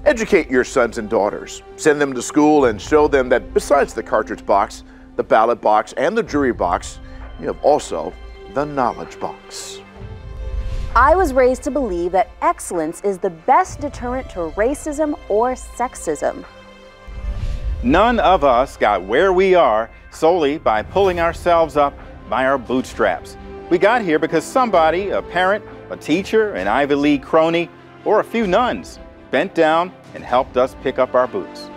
Educate your sons and daughters. Send them to school and show them that besides the cartridge box, the ballot box, and the jury box, you have also the knowledge box. I was raised to believe that excellence is the best deterrent to racism or sexism. None of us got where we are solely by pulling ourselves up by our bootstraps. We got here because somebody, a parent, a teacher, an Ivy League crony, or a few nuns bent down and helped us pick up our boots.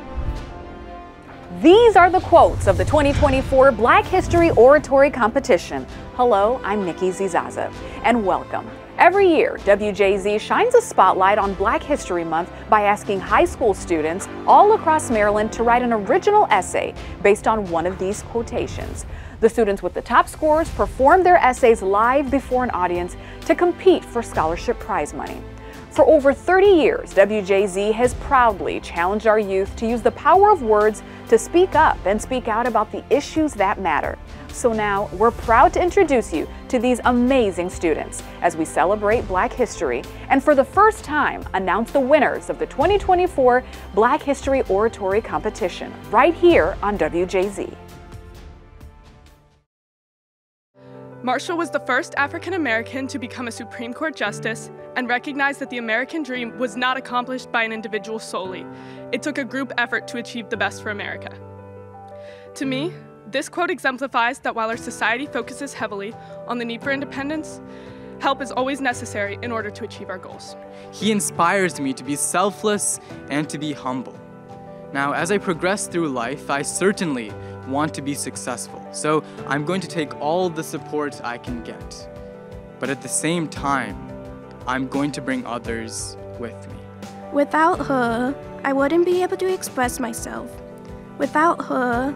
These are the quotes of the 2024 Black History Oratory Competition. Hello, I'm Nikki Zizaza, and welcome. Every year, WJZ shines a spotlight on Black History Month by asking high school students all across Maryland to write an original essay based on one of these quotations. The students with the top scores perform their essays live before an audience to compete for scholarship prize money. For over 30 years, WJZ has proudly challenged our youth to use the power of words to speak up and speak out about the issues that matter. So now we're proud to introduce you to these amazing students as we celebrate Black history and for the first time announce the winners of the 2024 Black History Oratory Competition right here on WJZ. Marshall was the first African American to become a Supreme Court justice and recognized that the American dream was not accomplished by an individual solely. It took a group effort to achieve the best for America. To me, this quote exemplifies that while our society focuses heavily on the need for independence, help is always necessary in order to achieve our goals. He inspires me to be selfless and to be humble. Now, as I progress through life, I certainly want to be successful, so I'm going to take all the support I can get. But at the same time, I'm going to bring others with me. Without her, I wouldn't be able to express myself. Without her,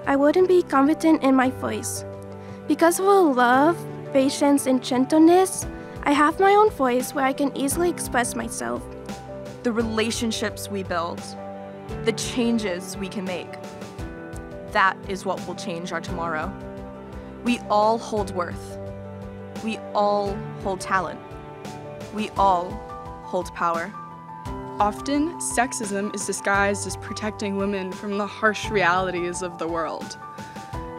I wouldn't be confident in my voice. Because of her love, patience, and gentleness, I have my own voice where I can easily express myself. The relationships we build, the changes we can make. That is what will change our tomorrow. We all hold worth. We all hold talent. We all hold power. Often, sexism is disguised as protecting women from the harsh realities of the world,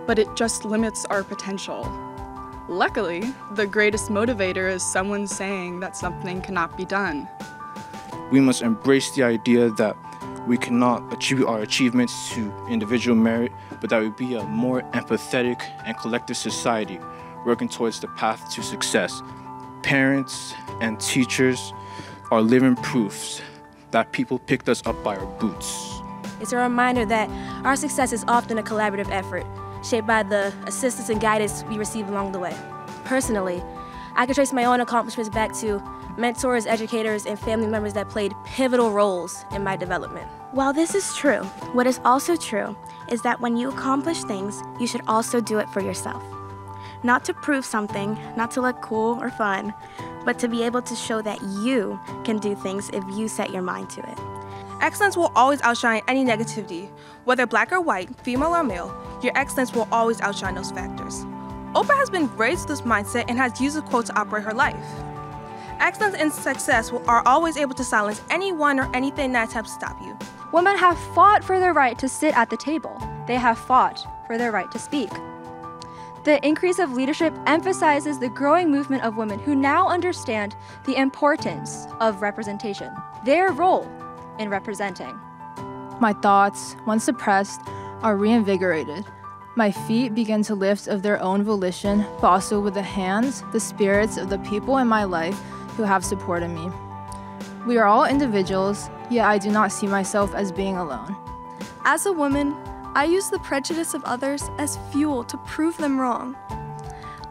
but it just limits our potential. Luckily, the greatest motivator is someone saying that something cannot be done. We must embrace the idea that we cannot attribute our achievements to individual merit, but that we be a more empathetic and collective society working towards the path to success. Parents and teachers are living proofs that people picked us up by our boots. It's a reminder that our success is often a collaborative effort, shaped by the assistance and guidance we receive along the way. Personally, I can trace my own accomplishments back to mentors, educators, and family members that played pivotal roles in my development. While this is true, what is also true is that when you accomplish things, you should also do it for yourself. Not to prove something, not to look cool or fun, but to be able to show that you can do things if you set your mind to it. Excellence will always outshine any negativity. Whether black or white, female or male, your excellence will always outshine those factors. Oprah has been raised with this mindset and has used the quote to operate her life. Excellence and success are always able to silence anyone or anything that attempts to stop you. Women have fought for their right to sit at the table. They have fought for their right to speak. The increase of leadership emphasizes the growing movement of women who now understand the importance of representation, their role in representing. My thoughts, once suppressed, are reinvigorated. My feet begin to lift of their own volition, but also with the hands, the spirits of the people in my life who have supported me. We are all individuals, yet I do not see myself as being alone. As a woman, I use the prejudice of others as fuel to prove them wrong.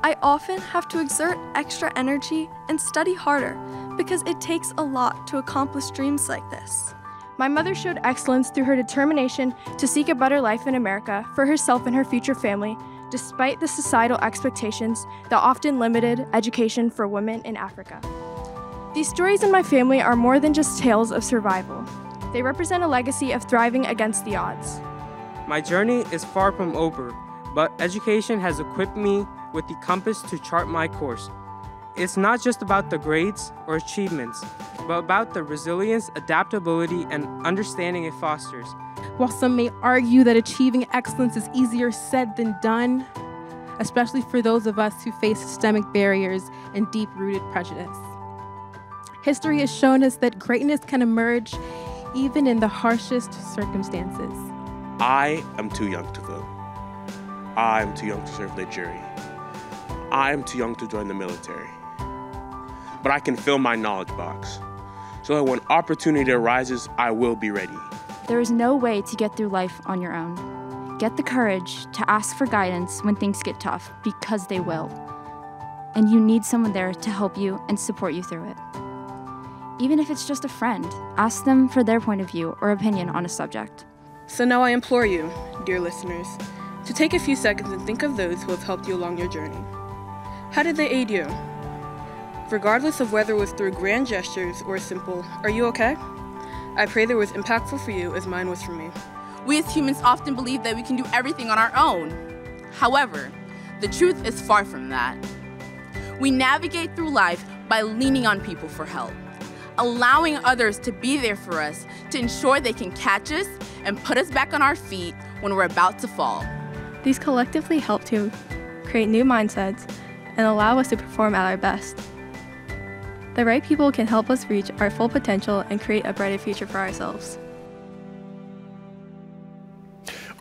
I often have to exert extra energy and study harder because it takes a lot to accomplish dreams like this. My mother showed excellence through her determination to seek a better life in America for herself and her future family, despite the societal expectations that often limited education for women in Africa. These stories in my family are more than just tales of survival. They represent a legacy of thriving against the odds. My journey is far from over, but education has equipped me with the compass to chart my course. it's not just about the grades or achievements, but about the resilience, adaptability, and understanding it fosters. While some may argue that achieving excellence is easier said than done, especially for those of us who face systemic barriers and deep-rooted prejudice. History has shown us that greatness can emerge even in the harshest circumstances. I am too young to vote. I'm too young to serve the jury. I'm too young to join the military. But I can fill my knowledge box so that when opportunity arises, I will be ready. There is no way to get through life on your own. Get the courage to ask for guidance when things get tough, because they will. And you need someone there to help you and support you through it. Even if it's just a friend, ask them for their point of view or opinion on a subject. So now I implore you, dear listeners, to take a few seconds and think of those who have helped you along your journey. How did they aid you? Regardless of whether it was through grand gestures or simple, "Are you okay?" I pray there was impactful for you as mine was for me. We as humans often believe that we can do everything on our own. However, the truth is far from that. We navigate through life by leaning on people for help, allowing others to be there for us to ensure they can catch us and put us back on our feet when we're about to fall. These collectively help to create new mindsets and allow us to perform at our best. The right people can help us reach our full potential and create a brighter future for ourselves.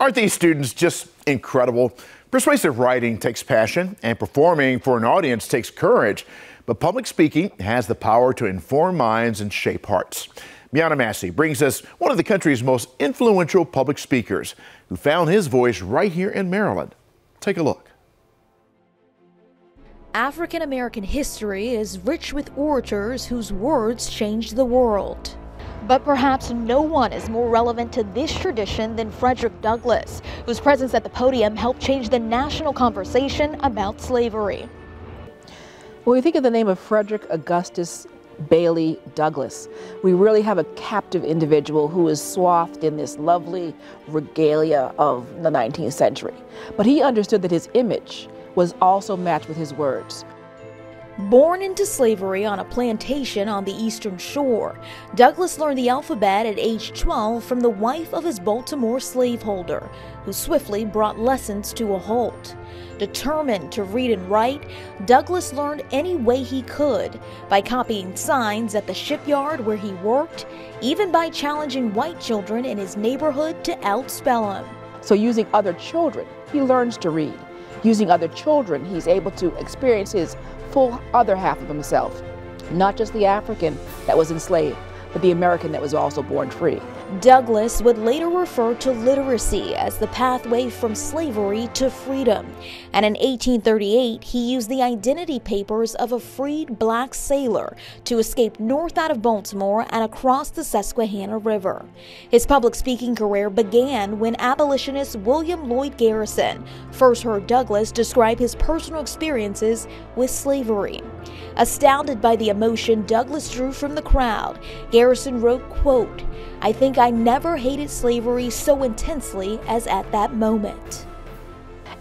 Aren't these students just incredible? Persuasive writing takes passion, and performing for an audience takes courage. But public speaking has the power to inform minds and shape hearts. Miana Massey brings us one of the country's most influential public speakers who found his voice right here in Maryland. Take a look. African American history is rich with orators whose words changed the world. But perhaps no one is more relevant to this tradition than Frederick Douglass, whose presence at the podium helped change the national conversation about slavery. When we think of the name of Frederick Augustus Bailey Douglass, we really have a captive individual who is swathed in this lovely regalia of the 19th century. But he understood that his image was also matched with his words. Born into slavery on a plantation on the Eastern Shore, Douglass learned the alphabet at age 12 from the wife of his Baltimore slaveholder, who swiftly brought lessons to a halt. Determined to read and write, Douglass learned any way he could, by copying signs at the shipyard where he worked, even by challenging white children in his neighborhood to outspell him. So using other children, he learns to read. Using other children, he's able to experience his full other half of himself, not just the African that was enslaved, but the American that was also born free. Douglass would later refer to literacy as the pathway from slavery to freedom, and in 1838 he used the identity papers of a freed black sailor to escape north out of Baltimore and across the Susquehanna River. His public speaking career began when abolitionist William Lloyd Garrison first heard Douglass describe his personal experiences with slavery. Astounded by the emotion Douglass drew from the crowd, Garrison wrote, quote, "I think I never hated slavery so intensely as at that moment."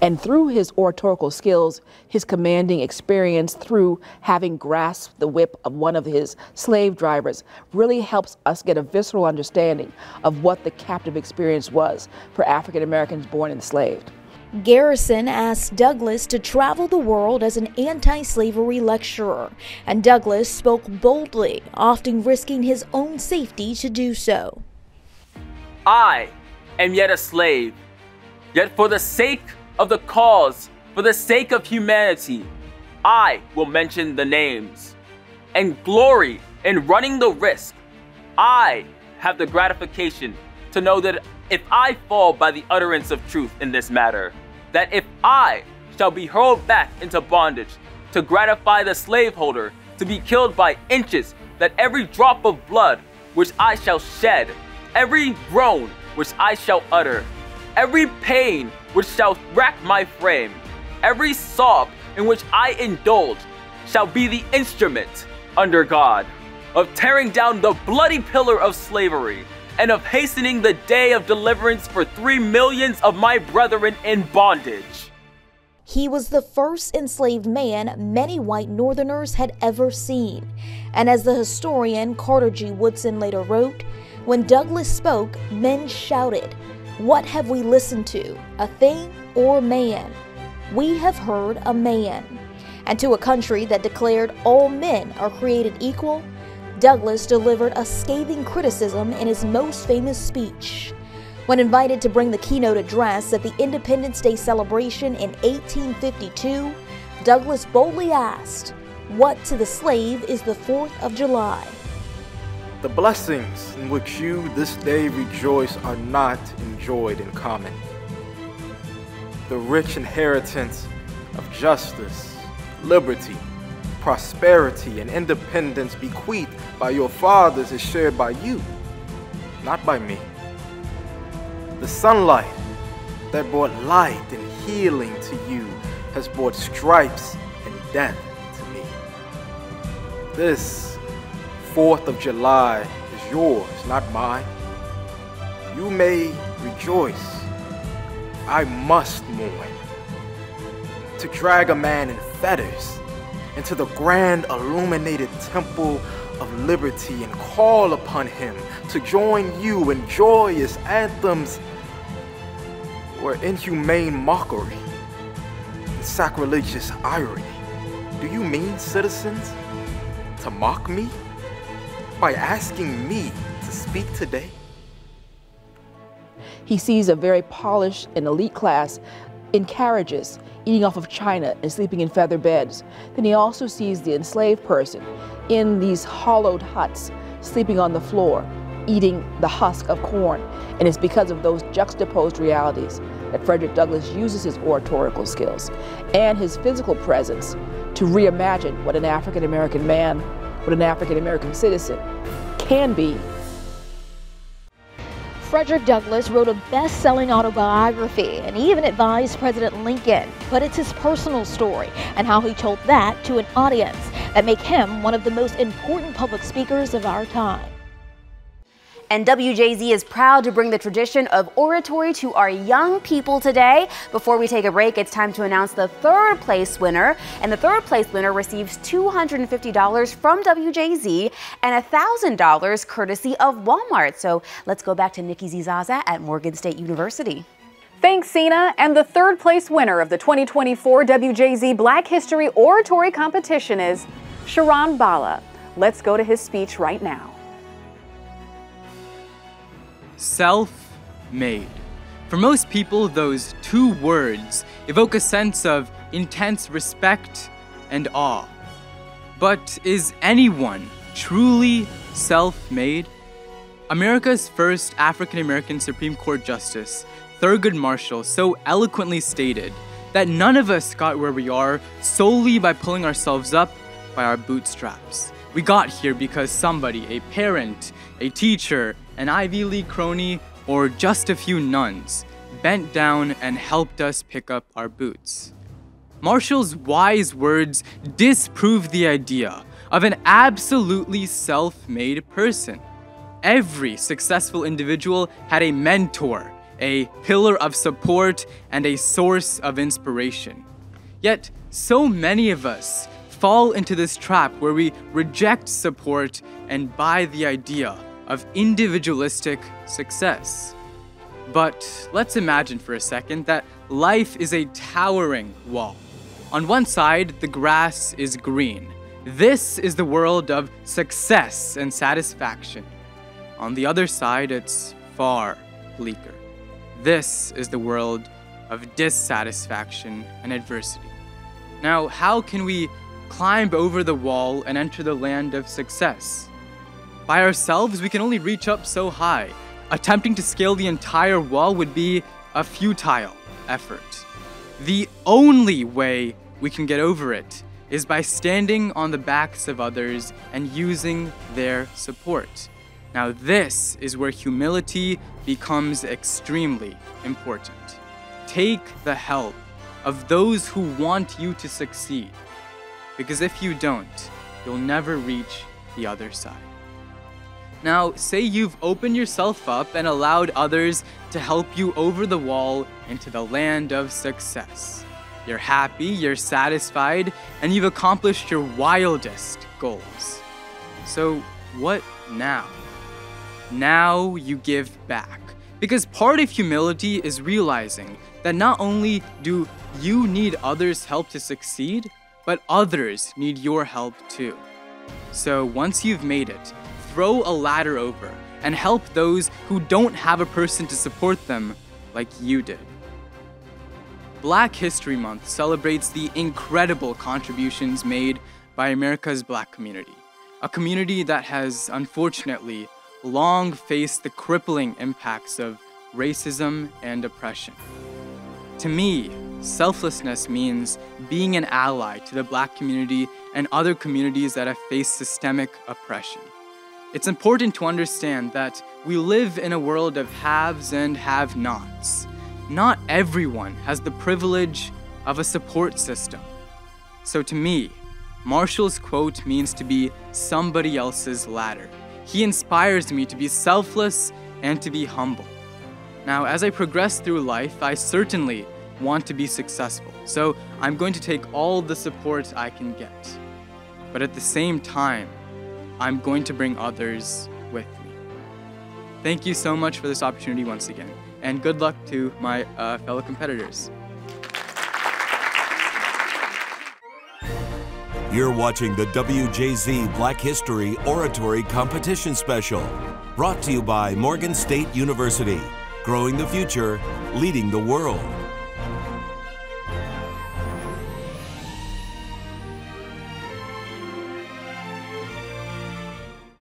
And through his oratorical skills, his commanding experience through having grasped the whip of one of his slave drivers really helps us get a visceral understanding of what the captive experience was for African Americans born enslaved. Garrison asked Douglass to travel the world as an anti-slavery lecturer, and Douglass spoke boldly, often risking his own safety to do so. I am yet a slave, yet for the sake of the cause, for the sake of humanity, I will mention the names, and glory in running the risk. I have the gratification to know that if I fall by the utterance of truth in this matter, that if I shall be hurled back into bondage to gratify the slaveholder to be killed by inches, that every drop of blood which I shall shed, every groan which I shall utter, every pain which shall rack my frame, every sob in which I indulge, shall be the instrument, under God, of tearing down the bloody pillar of slavery, and of hastening the day of deliverance for 3 millions of my brethren in bondage. He was the first enslaved man many white Northerners had ever seen. And as the historian Carter G. Woodson later wrote, when Douglass spoke, men shouted, "What have we listened to, a thing or a man? We have heard a man." And to a country that declared all men are created equal, Douglass delivered a scathing criticism in his most famous speech. When invited to bring the keynote address at the Independence Day celebration in 1852, Douglass boldly asked, "What to the slave is the 4th of July?" The blessings in which you this day rejoice are not enjoyed in common. The rich inheritance of justice, liberty, prosperity, and independence bequeathed by your fathers is shared by you, not by me. The sunlight that brought light and healing to you has brought stripes and death to me. This 4th of July is yours, not mine. You may rejoice. I must mourn. To drag a man in fetters into the grand illuminated temple of liberty and call upon him to join you in joyous anthems were inhumane mockery and sacrilegious irony. Do you mean, citizens, to mock me by asking me to speak today? He sees a very polished and elite class in carriages, eating off of china and sleeping in feather beds. Then he also sees the enslaved person in these hollowed huts, sleeping on the floor, eating the husk of corn. And it's because of those juxtaposed realities that Frederick Douglass uses his oratorical skills and his physical presence to reimagine what an African-American man, what an African-American citizen can be. Frederick Douglass wrote a best-selling autobiography and even advised President Lincoln, but it's his personal story and how he told that to an audience that make him one of the most important public speakers of our time. And WJZ is proud to bring the tradition of oratory to our young people today. Before we take a break, it's time to announce the 3rd place winner. And the 3rd place winner receives $250 from WJZ and $1,000 courtesy of Walmart. So let's go back to Nikki Zizaza at Morgan State University. Thanks, Sina. And the 3rd place winner of the 2024 WJZ Black History Oratory Competition is Sharon Bala. Let's go to his speech right now. Self-made. For most people, those 2 words evoke a sense of intense respect and awe. But is anyone truly self-made? America's first African-American Supreme Court Justice, Thurgood Marshall, so eloquently stated that none of us got where we are solely by pulling ourselves up by our bootstraps. We got here because somebody, a parent, a teacher, an Ivy League crony, or just a few nuns, bent down and helped us pick up our boots. Marshall's wise words disprove the idea of an absolutely self-made person. Every successful individual had a mentor, a pillar of support, and a source of inspiration. Yet, so many of us fall into this trap where we reject support and buy the idea of individualistic success. But let's imagine for a second that life is a towering wall. On one side, the grass is green. This is the world of success and satisfaction. On the other side, it's far bleaker. This is the world of dissatisfaction and adversity. Now, how can we climb over the wall and enter the land of success? By ourselves, we can only reach up so high. Attempting to scale the entire wall would be a futile effort. The only way we can get over it is by standing on the backs of others and using their support. Now, this is where humility becomes extremely important. Take the help of those who want you to succeed, because if you don't, you'll never reach the other side. Now, say you've opened yourself up and allowed others to help you over the wall into the land of success. You're happy, you're satisfied, and you've accomplished your wildest goals. So what now? Now you give back. Because part of humility is realizing that not only do you need others' help to succeed, but others need your help too. So once you've made it, throw a ladder over and help those who don't have a person to support them like you did. Black History Month celebrates the incredible contributions made by America's Black community, a community that has unfortunately long faced the crippling impacts of racism and oppression. To me, selflessness means being an ally to the Black community and other communities that have faced systemic oppression. It's important to understand that we live in a world of haves and have-nots. Not everyone has the privilege of a support system. So to me, Marshall's quote means to be somebody else's ladder. He inspires me to be selfless and to be humble. Now, as I progress through life, I certainly want to be successful, so I'm going to take all the support I can get. But at the same time, I'm going to bring others with me. Thank you so much for this opportunity once again, and good luck to my fellow competitors. You're watching the WJZ Black History Oratory Competition Special, brought to you by Morgan State University. Growing the future, leading the world.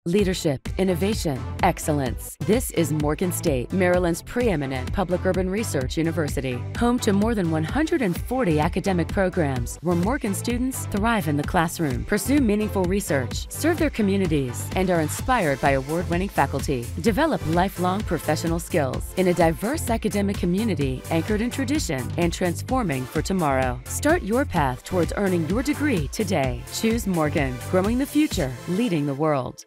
Leadership, innovation, excellence. This is Morgan State, Maryland's preeminent public urban research university, home to more than 140 academic programs where Morgan students thrive in the classroom, pursue meaningful research, serve their communities, and are inspired by award-winning faculty. Develop lifelong professional skills in a diverse academic community anchored in tradition and transforming for tomorrow. Start your path towards earning your degree today. Choose Morgan, growing the future, leading the world.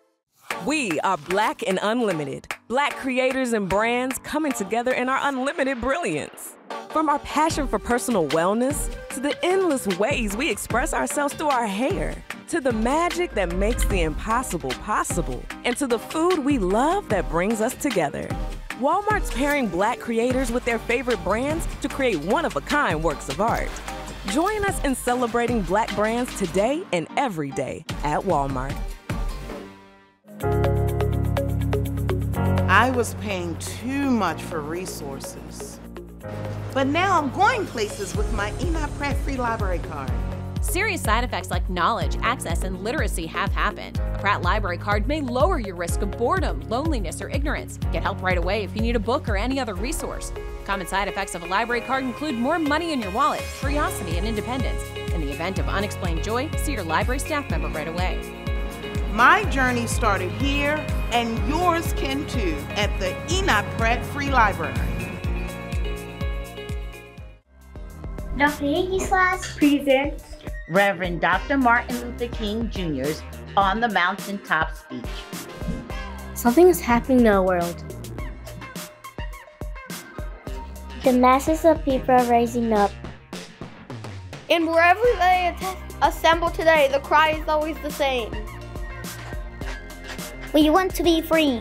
We are Black and Unlimited. Black creators and brands coming together in our unlimited brilliance. From our passion for personal wellness, to the endless ways we express ourselves through our hair, to the magic that makes the impossible possible, and to the food we love that brings us together. Walmart's pairing Black creators with their favorite brands to create one-of-a-kind works of art. Join us in celebrating Black brands today and every day at Walmart. I was paying too much for resources. But now I'm going places with my Enoch Pratt free library card. Serious side effects like knowledge, access, and literacy have happened. A Pratt library card may lower your risk of boredom, loneliness, or ignorance. Get help right away if you need a book or any other resource. Common side effects of a library card include more money in your wallet, curiosity, and independence. In the event of unexplained joy, see your library staff member right away. My journey started here, and yours can too, at the Enoch Pratt Free Library. Dr. Hickey's class presents Reverend Dr. Martin Luther King Jr.'s On the Mountaintop speech. Something is happening in our world. The masses of people are rising up. And wherever they assemble today, the cry is always the same. We want to be free.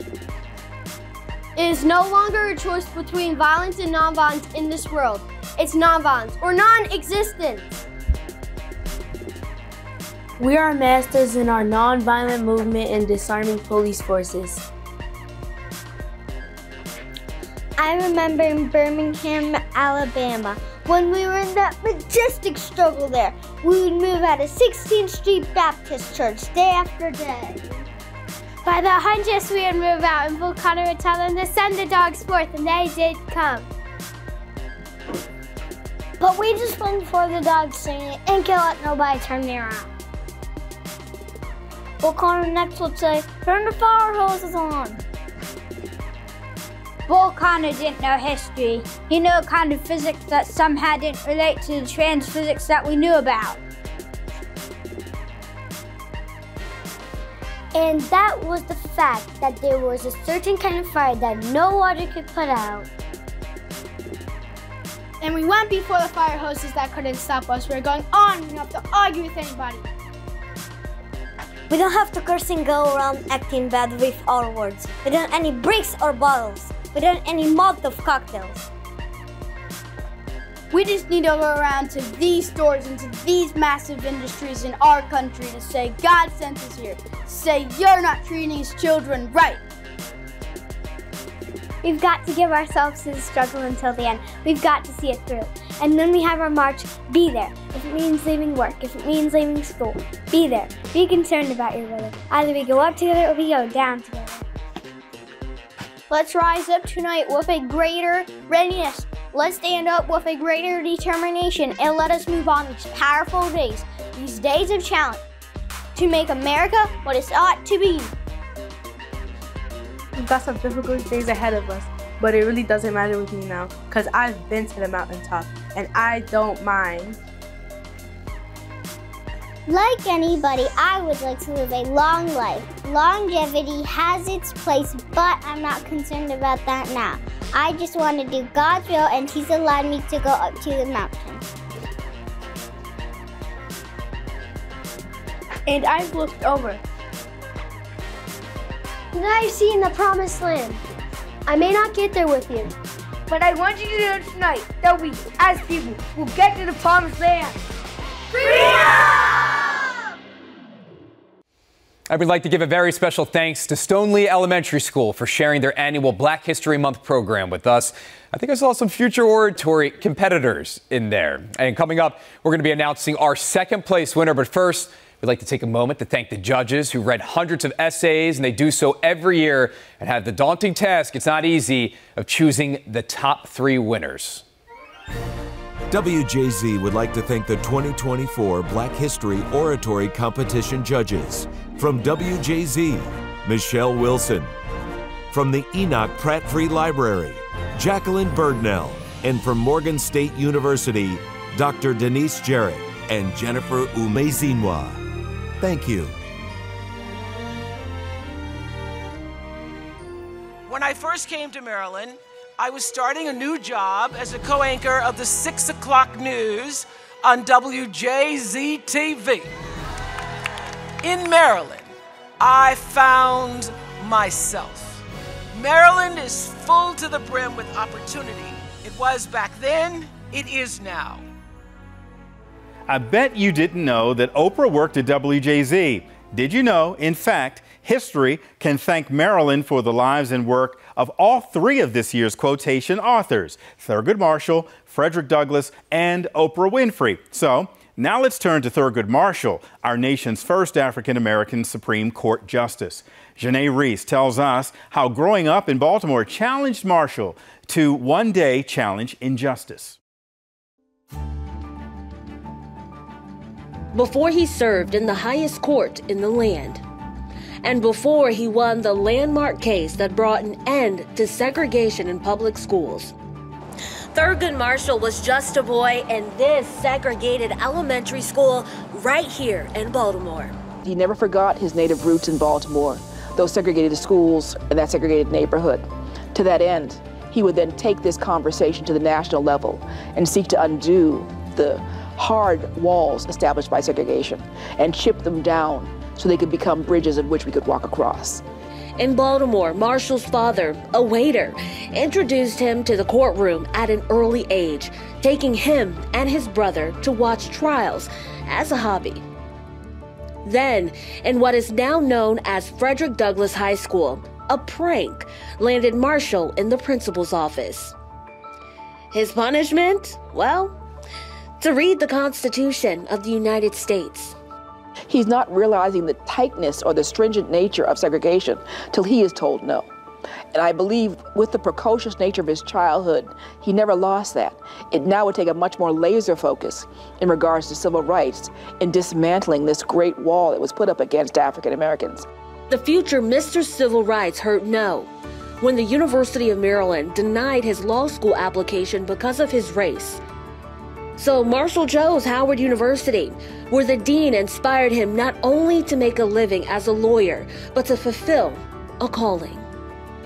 It is no longer a choice between violence and nonviolence in this world. It's nonviolence or non-existence. We are masters in our nonviolent movement and disarming police forces. I remember in Birmingham, Alabama, when we were in that majestic struggle there, we would move out of 16th Street Baptist Church day after day. By the hundreds we would move out, and Volcano would tell them to send the dogs forth, and they did come. But we just went before the dogs singing and can't let nobody turn me around. Volcano next would say, turn the fire hoses on. Volcano didn't know history. He knew a kind of physics that somehow didn't relate to the trans physics that we knew about. And that was the fact that there was a certain kind of fire that no water could put out. And we went before the fire hoses that couldn't stop us. We were going on, we didn't have to argue with anybody. We don't have to curse and go around acting bad with our words. We don't any bricks or bottles. We don't any Molotov cocktails. We just need to go around to these stores and to these massive industries in our country to say God sent us here. To say you're not treating these children right. We've got to give ourselves to the struggle until the end. We've got to see it through. And when we have our march, be there. If it means leaving work, if it means leaving school, be there. Be concerned about your brother. Either we go up together or we go down together. Let's rise up tonight with a greater readiness. Let's stand up with a greater determination and let us move on these powerful days, these days of challenge, to make America what it ought to be. We've got some difficult days ahead of us, but it really doesn't matter with me now, because I've been to the mountaintop, and I don't mind. Like anybody, I would like to live a long life. Longevity has its place, but I'm not concerned about that now. I just want to do God's will, and He's allowed me to go up to the mountain. And I've looked over. And I've seen the promised land. I may not get there with you, but I want you to know tonight that we, as people, will get to the promised land. Freedom! I would like to give a very special thanks to Stoneleigh Elementary School for sharing their annual Black History Month program with us. I think I saw some future oratory competitors in there. And coming up, we're going to be announcing our second place winner. But first, we'd like to take a moment to thank the judges who read hundreds of essays, and they do so every year and have the daunting task, it's not easy, of choosing the top 3 winners. WJZ would like to thank the 2024 Black History Oratory Competition judges. From WJZ, Michelle Wilson. From the Enoch Pratt Free Library, Jacqueline Bergnell. And from Morgan State University, Dr. Denise Jarrett and Jennifer Umezinwa. Thank you. When I first came to Maryland, I was starting a new job as a co-anchor of the 6 o'clock news on WJZ TV. In Maryland, I found myself. Maryland is full to the brim with opportunity. It was back then, it is now. I bet you didn't know that Oprah worked at WJZ. Did you know, in fact, history can thank Maryland for the lives and work of all 3 of this year's quotation authors, Thurgood Marshall, Frederick Douglass, and Oprah Winfrey. So now let's turn to Thurgood Marshall, our nation's first African-American Supreme Court Justice. Janae Reese tells us how growing up in Baltimore challenged Marshall to one day challenge injustice. Before he served in the highest court in the land, and before he won the landmark case that brought an end to segregation in public schools, Thurgood Marshall was just a boy in this segregated elementary school right here in Baltimore. He never forgot his native roots in Baltimore, those segregated schools and that segregated neighborhood. To that end, he would then take this conversation to the national level and seek to undo the hard walls established by segregation and chip them down so they could become bridges in which we could walk across. In Baltimore, Marshall's father, a waiter, introduced him to the courtroom at an early age, taking him and his brother to watch trials as a hobby. Then, in what is now known as Frederick Douglass High School, a prank landed Marshall in the principal's office. His punishment? Well, to read the Constitution of the United States. He's not realizing the tightness or the stringent nature of segregation till he is told no. And I believe with the precocious nature of his childhood, he never lost that. It now would take a much more laser focus in regards to civil rights in dismantling this great wall that was put up against African Americans. The future Mr. Civil Rights heard no when the University of Maryland denied his law school application because of his race. So Marshall chose Howard University, where the dean inspired him not only to make a living as a lawyer, but to fulfill a calling.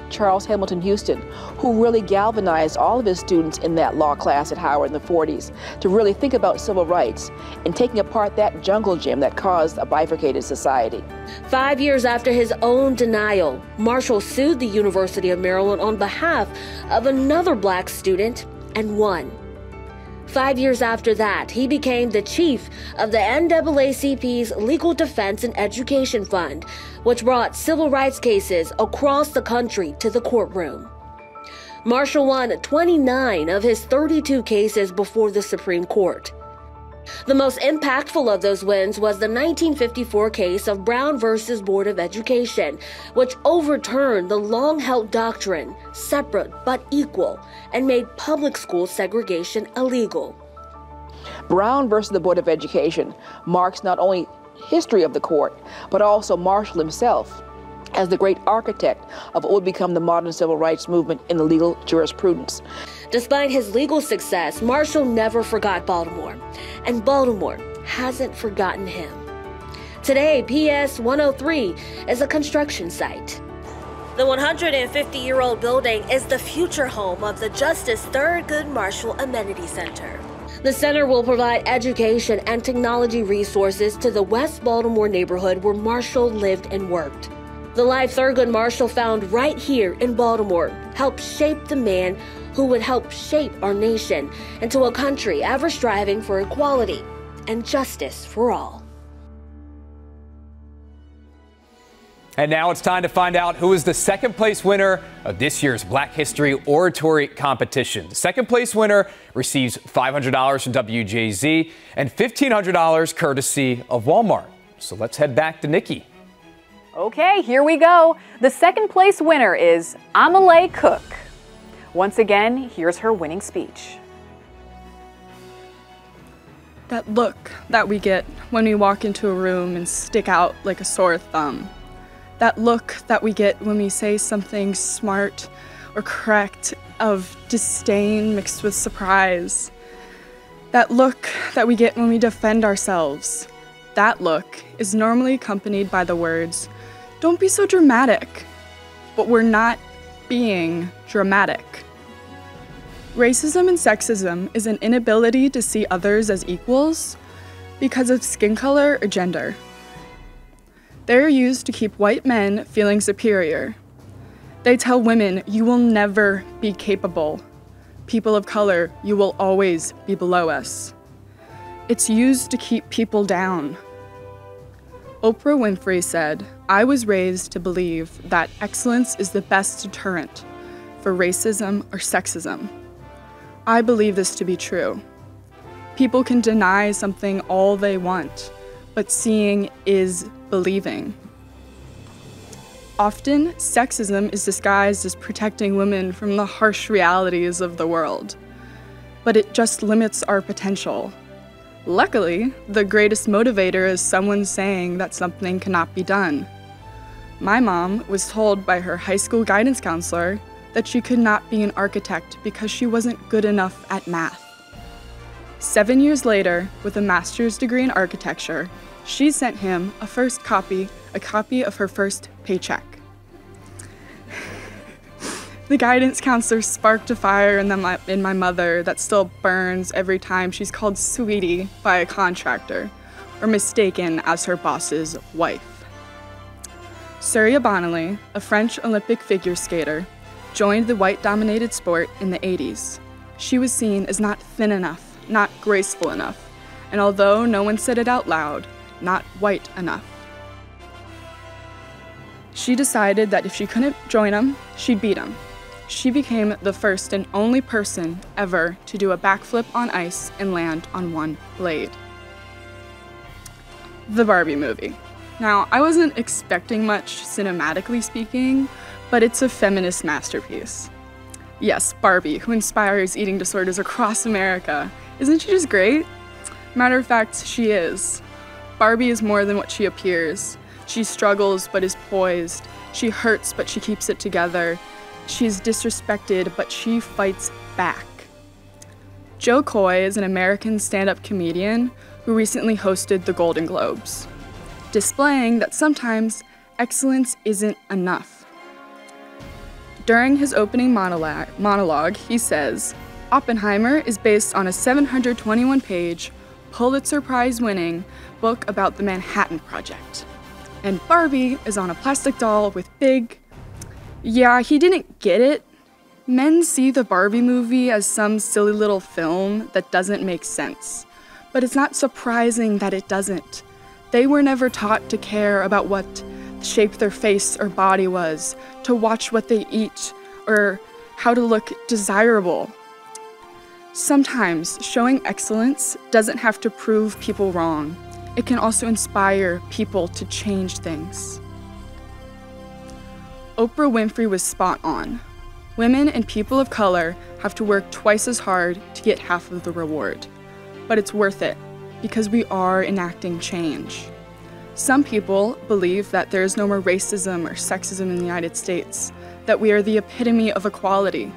Charles Hamilton Houston, who really galvanized all of his students in that law class at Howard in the 40s to really think about civil rights and taking apart that jungle gym that caused a bifurcated society. 5 years after his own denial, Marshall sued the University of Maryland on behalf of another black student and won. 5 years after that, he became the chief of the NAACP's Legal Defense and Education Fund, which brought civil rights cases across the country to the courtroom. Marshall won 29 of his 32 cases before the Supreme Court. The most impactful of those wins was the 1954 case of Brown versus Board of Education, which overturned the long-held doctrine, separate but equal, and made public school segregation illegal. Brown versus the Board of Education marks not only history of the court, but also Marshall himself as the great architect of what would become the modern civil rights movement in the legal jurisprudence. Despite his legal success, Marshall never forgot Baltimore, and Baltimore hasn't forgotten him. Today, PS 103 is a construction site. The 150-year-old building is the future home of the Justice Thurgood Marshall Amenity Center. The center will provide education and technology resources to the West Baltimore neighborhood where Marshall lived and worked. The life Thurgood Marshall found right here in Baltimore helped shape the man who would help shape our nation into a country ever striving for equality and justice for all. And now it's time to find out who is the second place winner of this year's Black History Oratory Competition. The second place winner receives $500 from WJZ and $1,500 courtesy of Walmart. So let's head back to Nikki. Okay, here we go. The second place winner is Amelie Cook. Once again, here's her winning speech. That look that we get when we walk into a room and stick out like a sore thumb. That look that we get when we say something smart or correct of disdain mixed with surprise. That look that we get when we defend ourselves. That look is normally accompanied by the words, "Don't be so dramatic." But we're not being dramatic. Racism and sexism is an inability to see others as equals because of skin color or gender. They're used to keep white men feeling superior. They tell women, "You will never be capable." People of color, "You will always be below us." It's used to keep people down. Oprah Winfrey said, "I was raised to believe that excellence is the best deterrent for racism or sexism." I believe this to be true. People can deny something all they want, but seeing is believing. Often, sexism is disguised as protecting women from the harsh realities of the world, but it just limits our potential. Luckily, the greatest motivator is someone saying that something cannot be done. My mom was told by her high school guidance counselor that she could not be an architect because she wasn't good enough at math. 7 years later, with a master's degree in architecture, she sent him a copy of her first paycheck. The guidance counselor sparked a fire in my mother that still burns every time she's called sweetie by a contractor or mistaken as her boss's wife. Surya Bonali, a French Olympic figure skater, joined the white-dominated sport in the 80s. She was seen as not thin enough, not graceful enough, and although no one said it out loud, not white enough. She decided that if she couldn't join him, she'd beat him. She became the first and only person ever to do a backflip on ice and land on one blade. The Barbie movie. Now, I wasn't expecting much cinematically speaking, but it's a feminist masterpiece. Yes, Barbie, who inspires eating disorders across America. Isn't she just great? Matter of fact, she is. Barbie is more than what she appears. She struggles but is poised. She hurts but she keeps it together. She is disrespected but she fights back. Joe Coy is an American stand-up comedian who recently hosted the Golden Globes, displaying that sometimes excellence isn't enough. During his opening monologue, he says, Oppenheimer is based on a 721-page, Pulitzer Prize-winning book about the Manhattan Project. And Barbie is on a plastic doll with big... Yeah, he didn't get it. Men see the Barbie movie as some silly little film that doesn't make sense. But it's not surprising that it doesn't. They were never taught to care about what shape their face or body was, to watch what they eat, or how to look desirable. Sometimes showing excellence doesn't have to prove people wrong. It can also inspire people to change things. Oprah Winfrey was spot on. Women and people of color have to work twice as hard to get half of the reward. But it's worth it, because we are enacting change. Some people believe that there is no more racism or sexism in the United States, that we are the epitome of equality,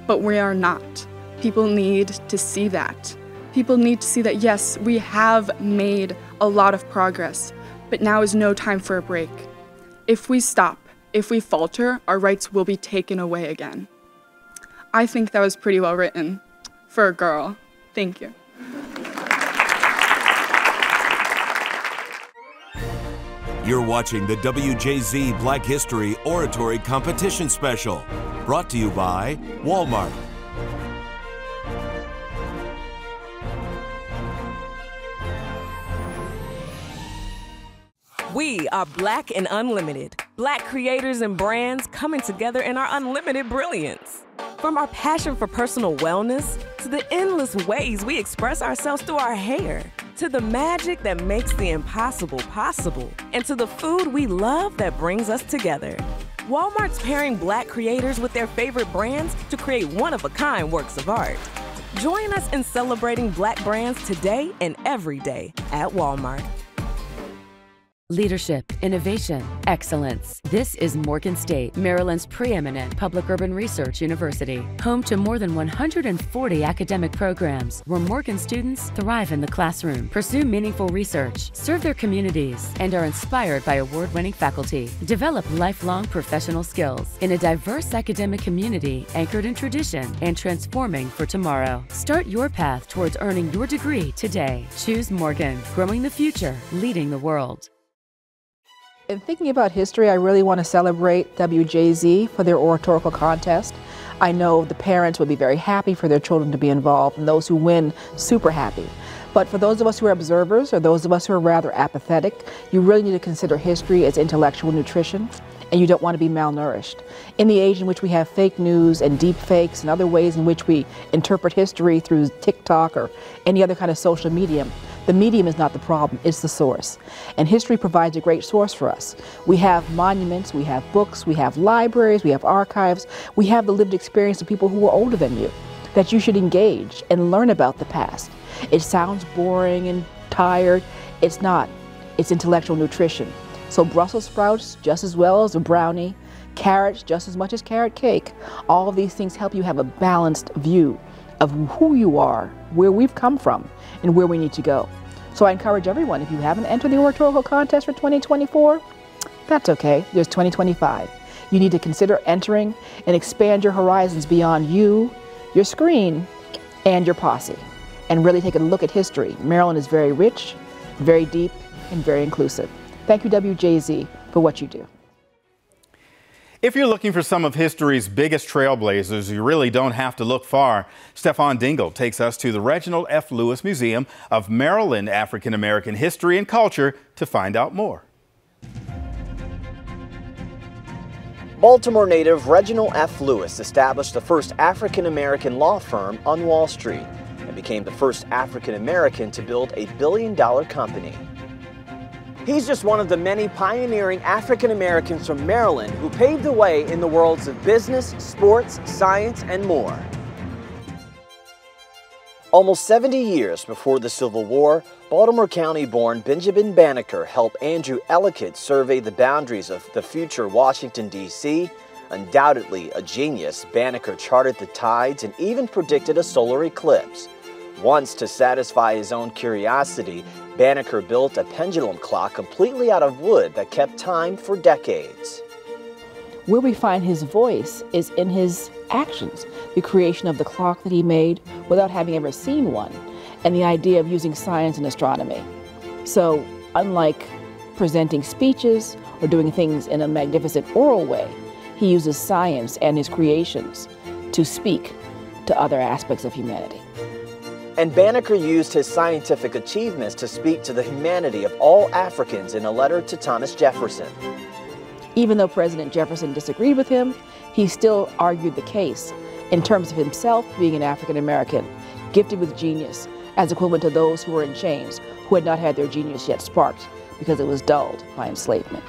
but we are not. People need to see that. People need to see that, yes, we have made a lot of progress, but now is no time for a break. If we stop, if we falter, our rights will be taken away again. I think that was pretty well written for a girl. Thank you. You're watching the WJZ Black History Oratory Competition Special, brought to you by Walmart. We are Black and Unlimited. Black creators and brands coming together in our unlimited brilliance. From our passion for personal wellness, to the endless ways we express ourselves through our hair, to the magic that makes the impossible possible, and to the food we love that brings us together. Walmart's pairing Black creators with their favorite brands to create one-of-a-kind works of art. Join us in celebrating Black brands today and every day at Walmart. Leadership, innovation, excellence. This is Morgan State, Maryland's preeminent public urban research university, home to more than 140 academic programs where Morgan students thrive in the classroom, pursue meaningful research, serve their communities, and are inspired by award-winning faculty. Develop lifelong professional skills in a diverse academic community anchored in tradition and transforming for tomorrow. Start your path towards earning your degree today. Choose Morgan, growing the future, leading the world. In thinking about history, I really want to celebrate WJZ for their oratorical contest. I know the parents would be very happy for their children to be involved, and those who win, super happy. But for those of us who are observers, or those of us who are rather apathetic, you really need to consider history as intellectual nutrition, and you don't want to be malnourished. In the age in which we have fake news and deep fakes and other ways in which we interpret history through TikTok or any other kind of social medium, the medium is not the problem, it's the source. And history provides a great source for us. We have monuments, we have books, we have libraries, we have archives, we have the lived experience of people who are older than you that you should engage and learn about the past. It sounds boring and tired. It's not. It's intellectual nutrition. So Brussels sprouts just as well as a brownie, carrots just as much as carrot cake. All of these things help you have a balanced view of who you are, where we've come from, and where we need to go. So I encourage everyone, if you haven't entered the oratorical contest for 2024, that's okay. There's 2025. You need to consider entering and expand your horizons beyond you, your screen, and your posse, and really take a look at history. Maryland is very rich, very deep, and very inclusive. Thank you, WJZ, for what you do. If you're looking for some of history's biggest trailblazers, you really don't have to look far. Stefan Dingle takes us to the Reginald F. Lewis Museum of Maryland African American History and Culture to find out more. Baltimore native Reginald F. Lewis established the first African American law firm on Wall Street and became the first African American to build a billion-dollar company. He's just one of the many pioneering African Americans from Maryland who paved the way in the worlds of business, sports, science, and more. Almost 70 years before the Civil War, Baltimore County-born Benjamin Banneker helped Andrew Ellicott survey the boundaries of the future Washington, D.C. Undoubtedly a genius, Banneker charted the tides and even predicted a solar eclipse. Once, to satisfy his own curiosity, Banneker built a pendulum clock completely out of wood that kept time for decades. Where we find his voice is in his actions, the creation of the clock that he made without having ever seen one, and the idea of using science and astronomy. So, unlike presenting speeches or doing things in a magnificent oral way, he uses science and his creations to speak to other aspects of humanity. And Banneker used his scientific achievements to speak to the humanity of all Africans in a letter to Thomas Jefferson. Even though President Jefferson disagreed with him, he still argued the case in terms of himself being an African American, gifted with genius, as equivalent to those who were in chains, who had not had their genius yet sparked because it was dulled by enslavement.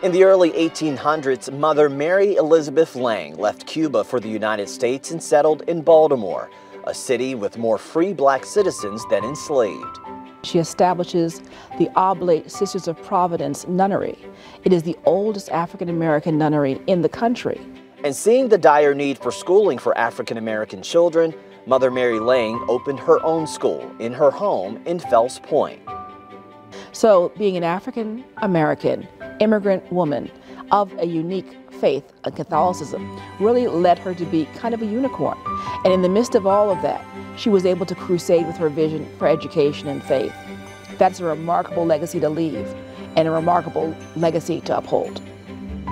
In the early 1800s, Mother Mary Elizabeth Lang left Cuba for the United States and settled in Baltimore, a city with more free black citizens than enslaved. She establishes the Oblate Sisters of Providence Nunnery. It is the oldest African American nunnery in the country. And seeing the dire need for schooling for African American children, Mother Mary Lang opened her own school in her home in Fells Point. So being an African American immigrant woman of a unique faith, Catholicism, really led her to be kind of a unicorn. And in the midst of all of that, she was able to crusade with her vision for education and faith. That's a remarkable legacy to leave and a remarkable legacy to uphold.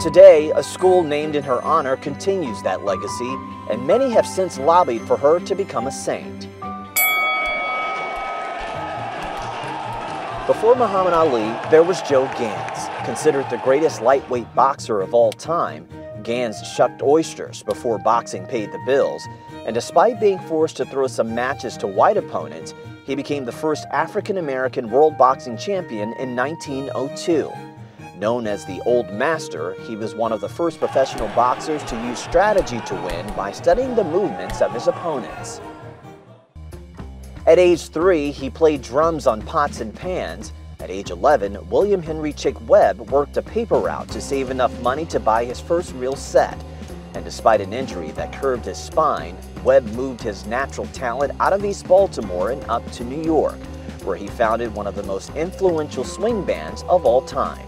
Today, a school named in her honor continues that legacy, and many have since lobbied for her to become a saint. Before Muhammad Ali, there was Joe Gans. Considered the greatest lightweight boxer of all time, Gans shucked oysters before boxing paid the bills, and despite being forced to throw some matches to white opponents, he became the first African-American world boxing champion in 1902. Known as the Old Master, he was one of the first professional boxers to use strategy to win by studying the movements of his opponents. At age 3, he played drums on pots and pans. At age 11, William Henry Chick Webb worked a paper route to save enough money to buy his first real set. And despite an injury that curved his spine, Webb moved his natural talent out of East Baltimore and up to New York, where he founded one of the most influential swing bands of all time.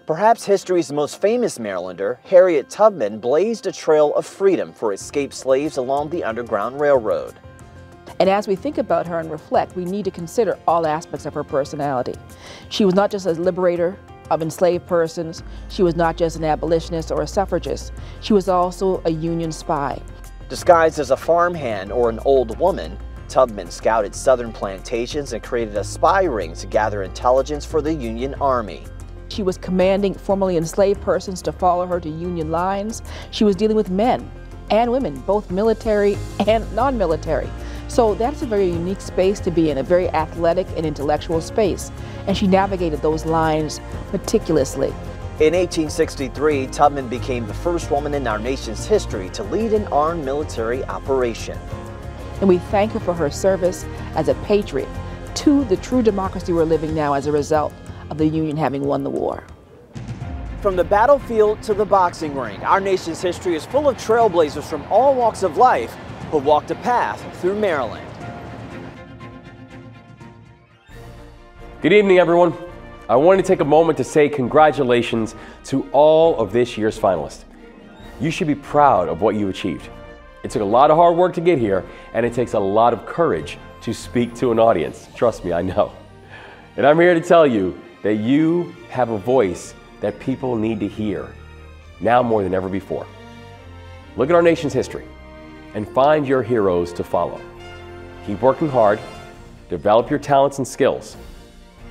Perhaps history's most famous Marylander, Harriet Tubman, blazed a trail of freedom for escaped slaves along the Underground Railroad. And as we think about her and reflect, we need to consider all aspects of her personality. She was not just a liberator of enslaved persons. She was not just an abolitionist or a suffragist. She was also a Union spy. Disguised as a farmhand or an old woman, Tubman scouted southern plantations and created a spy ring to gather intelligence for the Union Army. She was commanding formerly enslaved persons to follow her to Union lines. She was dealing with men and women, both military and non-military. So that's a very unique space to be in, a very athletic and intellectual space. And she navigated those lines meticulously. In 1863, Tubman became the first woman in our nation's history to lead an armed military operation. And we thank her for her service as a patriot to the true democracy we're living now as a result of the Union having won the war. From the battlefield to the boxing ring, our nation's history is full of trailblazers from all walks of life who walked a path through Maryland. Good evening, everyone. I want to take a moment to say congratulations to all of this year's finalists. You should be proud of what you achieved. It took a lot of hard work to get here, and it takes a lot of courage to speak to an audience. Trust me, I know. And I'm here to tell you that you have a voice that people need to hear, now more than ever before. Look at our nation's history and find your heroes to follow. Keep working hard, develop your talents and skills,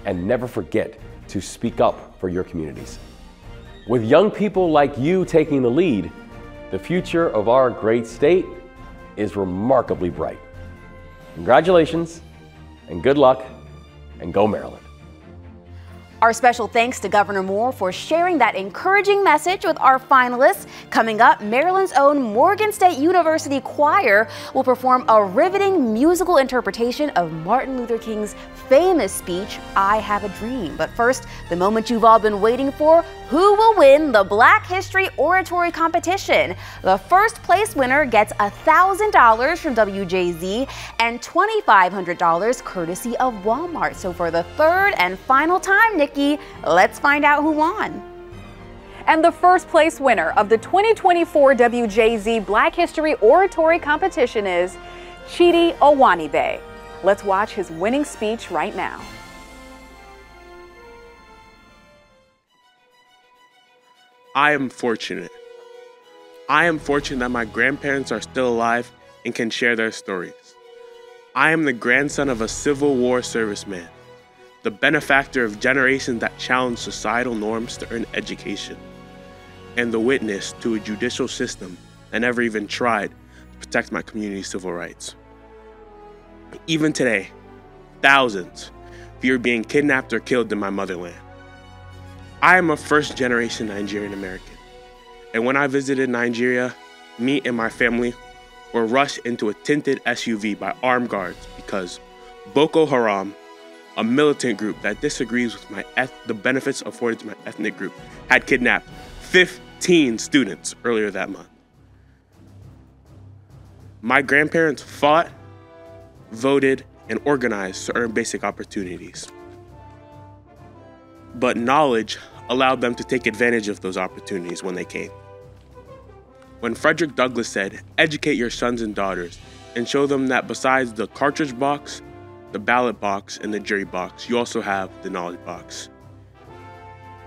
and never forget to speak up for your communities. With young people like you taking the lead, the future of our great state is remarkably bright. Congratulations, and good luck, and go Maryland. Our special thanks to Governor Moore for sharing that encouraging message with our finalists. Coming up, Maryland's own Morgan State University Choir will perform a riveting musical interpretation of Martin Luther King's famous speech, I Have a Dream. But first, the moment you've all been waiting for, who will win the Black History Oratory Competition? The first place winner gets $1,000 from WJZ and $2,500 courtesy of Walmart. So for the third and final time, Nikki Nikki, let's find out who won. And the first place winner of the 2024 WJZ Black History Oratory Competition is Chidi Owanibe. Let's watch his winning speech right now. I am fortunate. I am fortunate that my grandparents are still alive and can share their stories. I am the grandson of a Civil War serviceman, the benefactor of generations that challenged societal norms to earn education, and the witness to a judicial system that never even tried to protect my community's civil rights. Even today, thousands fear being kidnapped or killed in my motherland. I am a first-generation Nigerian American, and when I visited Nigeria, me and my family were rushed into a tinted SUV by armed guards because Boko Haram, a militant group that disagrees with the benefits afforded to my ethnic group, had kidnapped 15 students earlier that month. My grandparents fought, voted, and organized to earn basic opportunities. But knowledge allowed them to take advantage of those opportunities when they came. When Frederick Douglass said, "Educate your sons and daughters and show them that besides the cartridge box, the ballot box, and the jury box, you also have the knowledge box."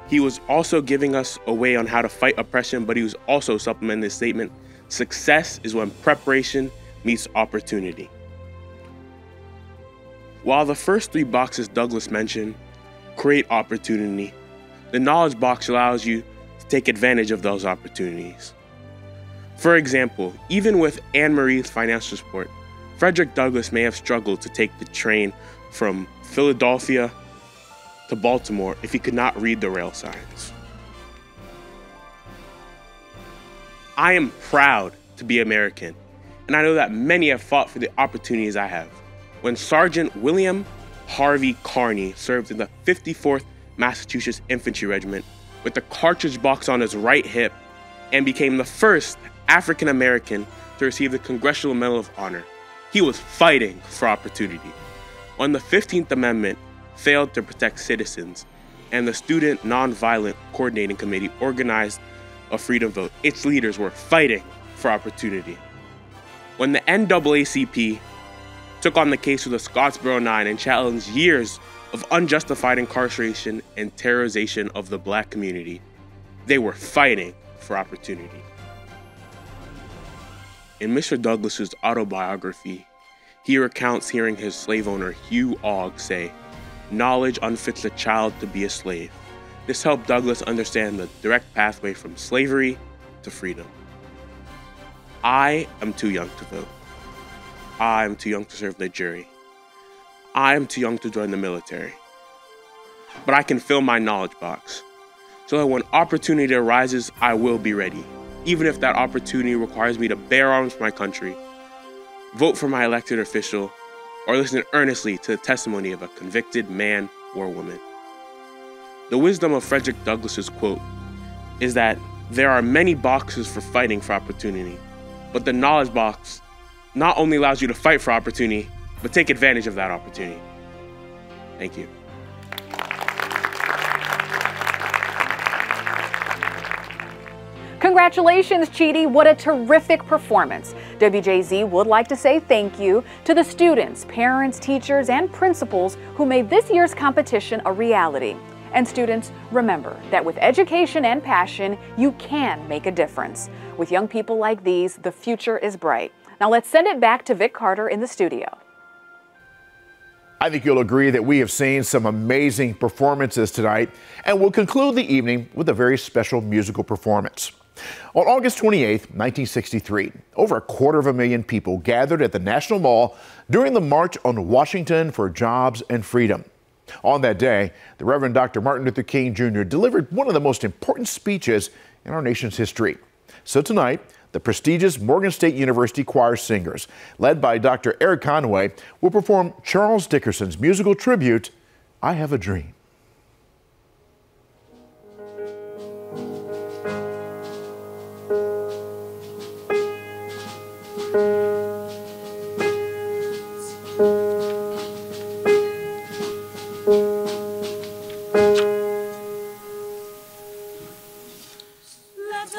He was also giving us a way on how to fight oppression, but he was also supplementing this statement, "Success is when preparation meets opportunity." While the first three boxes Douglass mentioned create opportunity, the knowledge box allows you to take advantage of those opportunities. For example, even with Anne Marie's financial support, Frederick Douglass may have struggled to take the train from Philadelphia to Baltimore if he could not read the rail signs. I am proud to be American, and I know that many have fought for the opportunities I have. When Sergeant William Harvey Carney served in the 54th Massachusetts Infantry Regiment with the cartridge box on his right hip and became the first African American to receive the Congressional Medal of Honor, he was fighting for opportunity. When the 15th Amendment failed to protect citizens and the Student Nonviolent Coordinating Committee organized a freedom vote, its leaders were fighting for opportunity. When the NAACP took on the case of the Scottsboro 9 and challenged years of unjustified incarceration and terrorization of the Black community, they were fighting for opportunity. In Mr. Douglass's autobiography, he recounts hearing his slave owner Hugh Ogg say, "Knowledge unfits a child to be a slave." This helped Douglass understand the direct pathway from slavery to freedom. I am too young to vote. I am too young to serve the jury. I am too young to join the military. But I can fill my knowledge box so that when opportunity arises, I will be ready, even if that opportunity requires me to bear arms for my country, vote for my elected official, or listen earnestly to the testimony of a convicted man or woman. The wisdom of Frederick Douglass's quote is that there are many boxes for fighting for opportunity, but the knowledge box not only allows you to fight for opportunity, but take advantage of that opportunity. Thank you. Congratulations, Chidi. What a terrific performance. WJZ would like to say thank you to the students, parents, teachers, and principals who made this year's competition a reality. And students, remember that with education and passion, you can make a difference. With young people like these, the future is bright. Now let's send it back to Vic Carter in the studio. I think you'll agree that we have seen some amazing performances tonight, and we'll conclude the evening with a very special musical performance. On August 28, 1963, over 250,000 people gathered at the National Mall during the March on Washington for Jobs and Freedom. On that day, the Reverend Dr. Martin Luther King Jr. delivered one of the most important speeches in our nation's history. So tonight, the prestigious Morgan State University Choir Singers, led by Dr. Eric Conway, will perform Charles Dickerson's musical tribute, "I Have a Dream."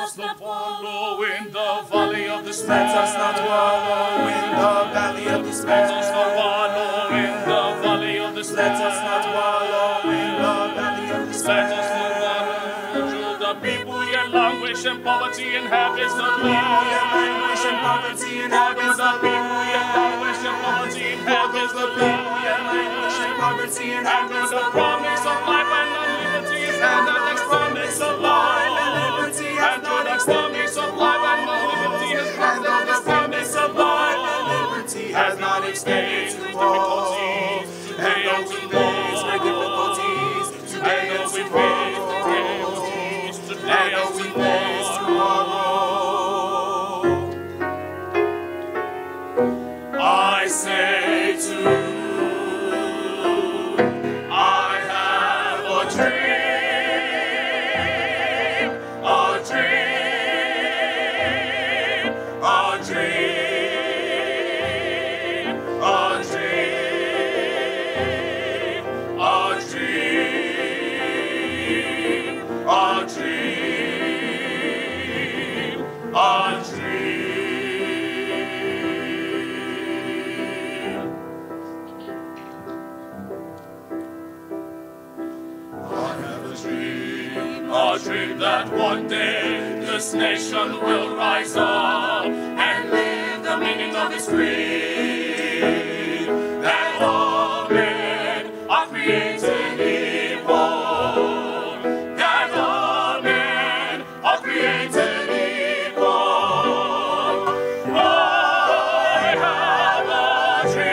us not wallow in the valley of despair. Let us not wallow in the valley of despair. Let us not wallow in the valley of despair. Let us not wallow in the valley of despair. Let us not wallow. The people yet languish in poverty and have is not there. Languish in poverty and have is not there. The people yet languish in poverty and have is not there. Languish in poverty and have is not there. The promise of life and liberty is not the next promise of life and liberty. And the next promise of life and liberty is not the next promise of life and liberty has not extended to all. And though we face great difficulties, today as we face difficulties, today as we face tomorrow, I say to you, I have a dream, a dream, a dream, a dream, a dream, a dream, a dream. A dream that one day this nation will rise up and live the meaning of its creed. That all men are created equal. That all men are created equal. I have a dream.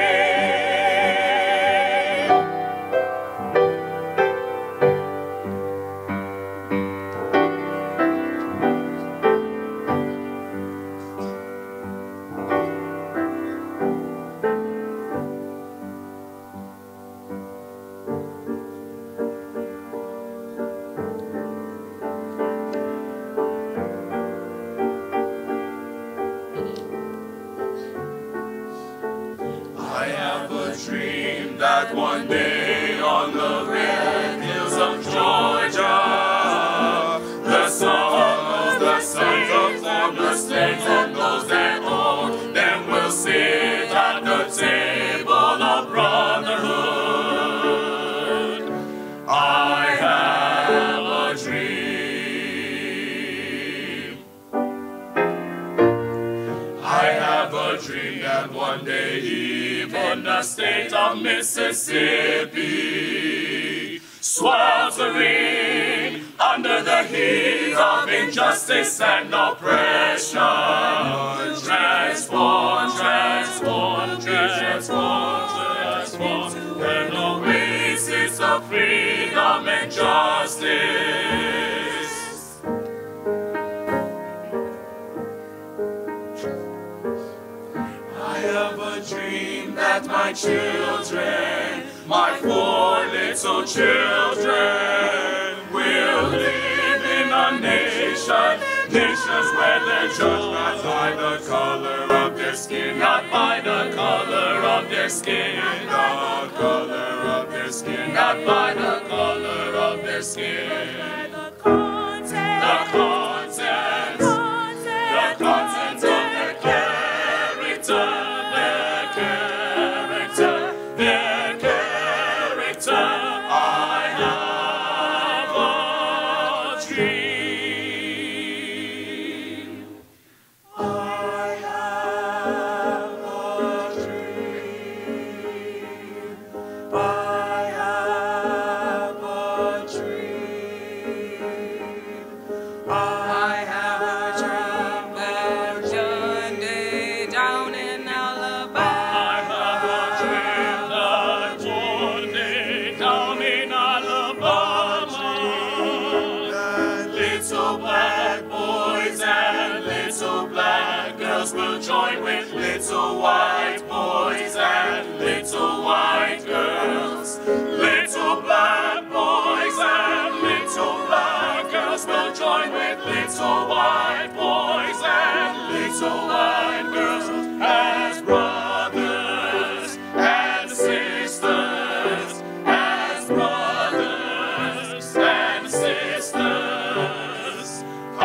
I have a dream that one day on the red hills of Georgia, the sons of former slaves and those that own them will sit at the table of brotherhood. I have a dream. I have a dream that one day even the state of Mississippi, sweltering under the heat of injustice and oppression, transform, transform, transform, transform, an oasis of freedom and justice. I have a dream that my children, my 4 little children, will live in a nation, nations where they're judged not by the color of their skin, not by the color of their skin, the color of their skin, not by the color of their skin. The content of their character, their character. I have a dream. I have a dream. I have a dream. I have a dream that one day down in Alabama. I have a dream that one day down in Alabama, little black boys and little black girls will join with little white boys and little white girls. Little black boys and little black girls will join with little white boys and little white girls as brothers and sisters, as brothers and sisters. I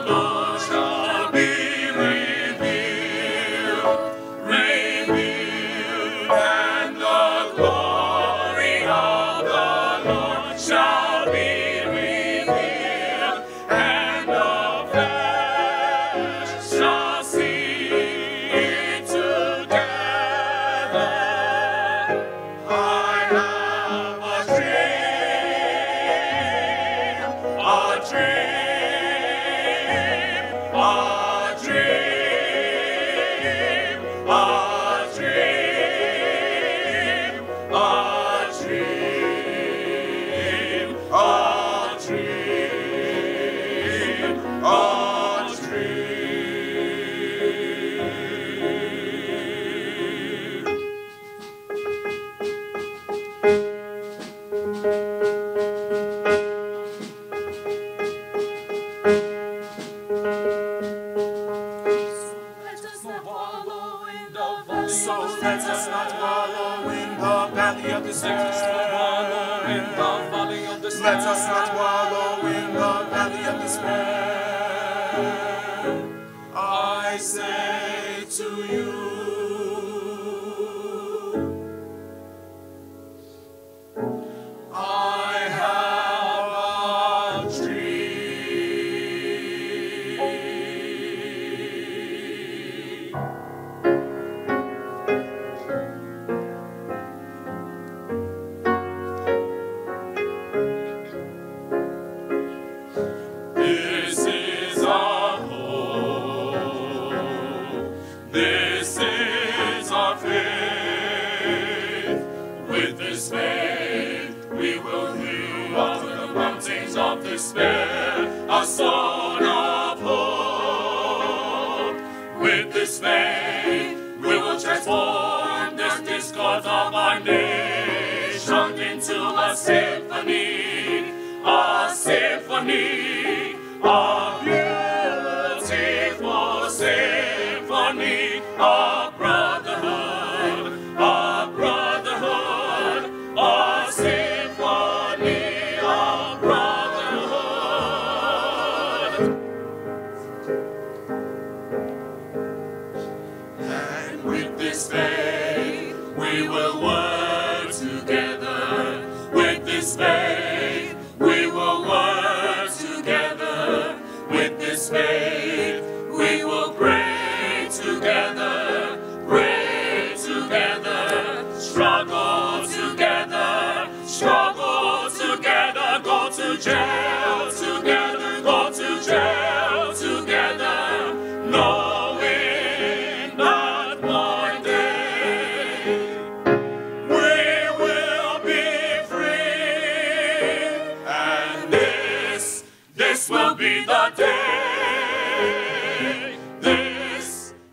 Lord shall be revealed, revealed, and the glory of the Lord shall be revealed, and the flesh shall see it together. I have a dream, a dream, a dream, a dream, a dream, a dream, a So let us not wallow in the valley of despair. Wallow in the valley of despair. Let us not wallow in the valley of despair. I say to you, I have a dream. This is our hope. This is our faith. With this faith, we will hew out of the mountains of despair a stone of hope. With this faith, we will transform this discord of our nation into a symphony, a symphony, a beautiful symphony of brotherhood, a brotherhood, a symphony of brotherhood. And with this faith, we will work together. With this faith, we will work together. With this faith, we will pray together, pray together, struggle together, struggle together, go to jail together, go to jail together, knowing that one day we will be free, and this will be the day.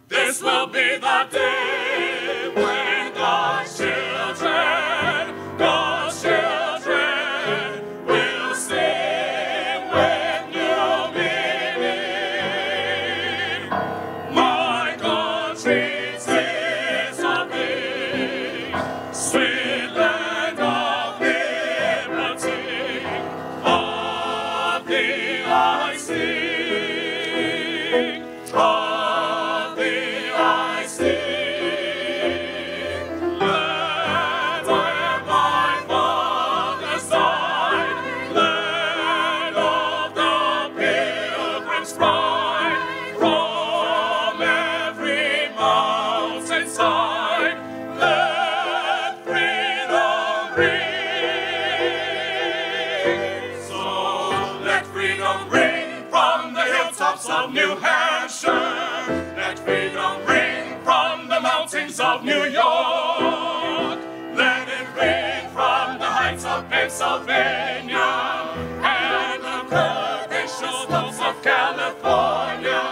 This will be the day when God's children will sing with new meaning. My country is of thee, sweet land of liberty, of thee I sing, of thee I sing. Land where my fathers died, land of the pilgrim's pride, from every mountainside, let freedom ring. So let freedom ring from the hilltops of New Hampshire. Let freedom ring from the mountains of New York. Let it ring from the heights of Pennsylvania and the Kurdish slopes of California.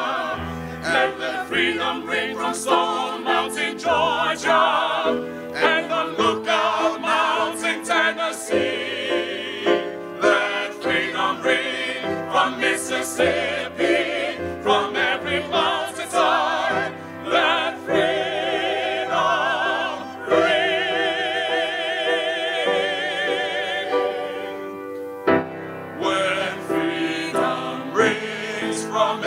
Let freedom ring from Stone Mountain, Georgia, and the Lookout Mountain, Tennessee. Let freedom ring from Mississippi, from every mountainside. Let freedom ring. When freedom rings from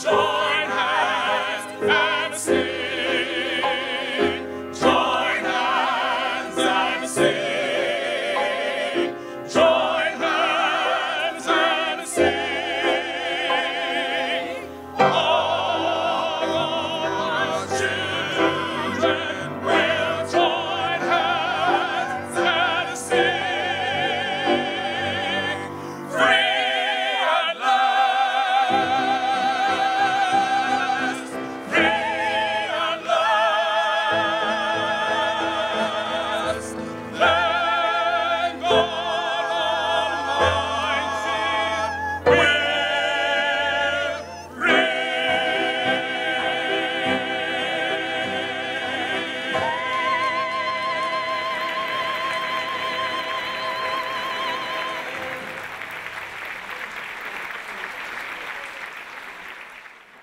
join hands and sing. Join hands and sing. Join hands and sing. All our children will join hands and sing. Free at last. Free at last. Thank God Almighty will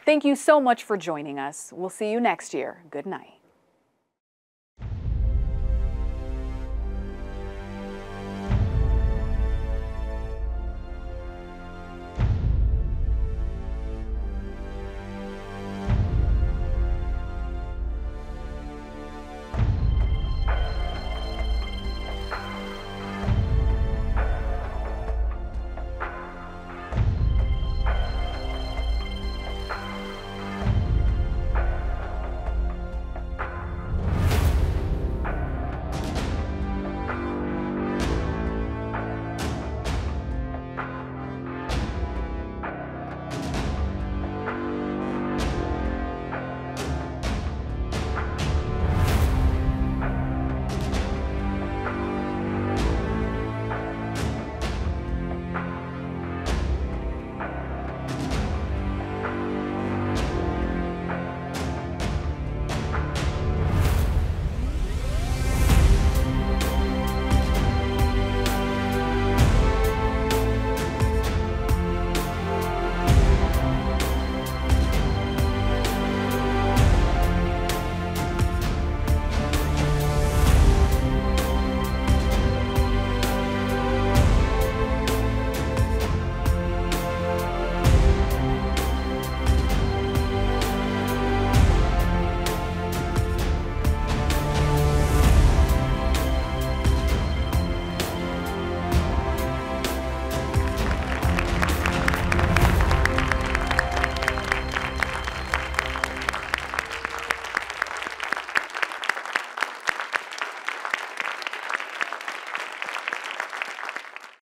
Thank you so much for joining us. We'll see you next year. Good night.